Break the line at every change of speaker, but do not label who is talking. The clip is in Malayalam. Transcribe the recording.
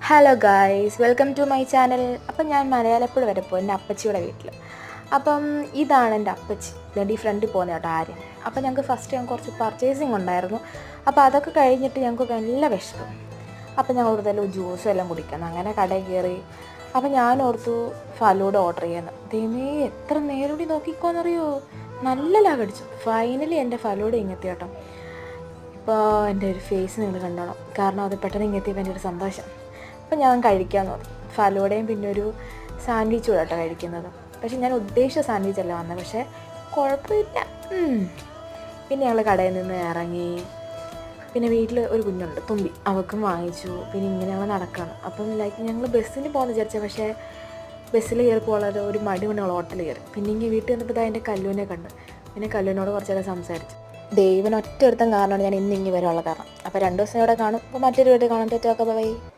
Hello guys, welcome to my channel. അപ്പം ഞാൻ മലയാളപ്പുഴ വരെ പോയി എൻ്റെ അപ്പച്ചിയുടെ വീട്ടിൽ. അപ്പം ഇതാണ് എൻ്റെ അപ്പച്ചി, എൻ്റെ ഈ ഫ്രണ്ടിൽ പോകുന്ന കേട്ടോ ആര്യൻ. അപ്പം ഞങ്ങൾക്ക് ഫസ്റ്റ് കുറച്ച് പർച്ചേസിങ് ഉണ്ടായിരുന്നു. അപ്പോൾ അതൊക്കെ കഴിഞ്ഞിട്ട് ഞങ്ങൾക്ക് നല്ല വിശക്കും. അപ്പം ഞങ്ങൾ കൂടുതലും ജ്യൂസും എല്ലാം കുടിക്കണം. അങ്ങനെ കടയിൽ കയറി. അപ്പം ഞാൻ ഓർത്തു ഫലൂഡ ഓർഡർ ചെയ്യുന്നു. ദൈവമേ, എത്ര നേരം കൂടി നോക്കിക്കോന്നറിയോ, നല്ല ലാഗടിച്ചു. ഫൈനലി എൻ്റെ ഫലൂഡ ഇങ്ങെത്തി കേട്ടോ. ഇപ്പോൾ എൻ്റെ ഒരു ഫേസ് നിങ്ങൾ കണ്ടോണം, കാരണം അത് പെട്ടെന്ന് ഇങ്ങെത്തിയപ്പോൾ എൻ്റെ ഒരു സന്തോഷം. അപ്പം ഞാൻ കഴിക്കാമെന്ന് പറഞ്ഞു. ഫലൂടയും പിന്നെ ഒരു സാൻഡ്വിച്ചും കൂടെ കേട്ടോ കഴിക്കുന്നത്. പക്ഷേ ഞാൻ ഉദ്ദേശിച്ച സാൻഡ്വിച്ച് അല്ല വന്നത്, പക്ഷേ കുഴപ്പമില്ല. പിന്നെ ഞങ്ങൾ കടയിൽ നിന്ന് ഇറങ്ങി. പിന്നെ വീട്ടിൽ ഒരു കുഞ്ഞുണ്ട്, തുമ്പി, അവൾക്കും വാങ്ങിച്ചു. പിന്നെ ഇങ്ങനെ ഞങ്ങൾ നടക്കണം. അപ്പം ഞങ്ങൾ ബസ്സിന് പോകുന്ന വിചാരിച്ചത്, പക്ഷേ ബസ്സിൽ കയറിപ്പോൾ ഒരു മടി കൊണ്ട് ഞങ്ങൾ ഹോട്ടലിൽ കയറി. പിന്നെ ഇങ്ങനെ വീട്ടിൽ വന്നപ്പോൾ എൻ്റെ കല്ലുവിനെ കണ്ട്. പിന്നെ കല്ലുവിനോട് കുറച്ചൊക്കെ സംസാരിച്ചു. ദൈവം ഒറ്റ ഒരുത്തം കാരണമാണ് ഞാൻ ഇന്ന് ഇങ്ങനെ വരാനുള്ള കാരണം. അപ്പോൾ 2 ദിവസം ഇവിടെ കാണും. അപ്പോൾ മറ്റൊരു വീട്ടിൽ കാണാൻ. തെറ്റൊക്കെ ബൈ.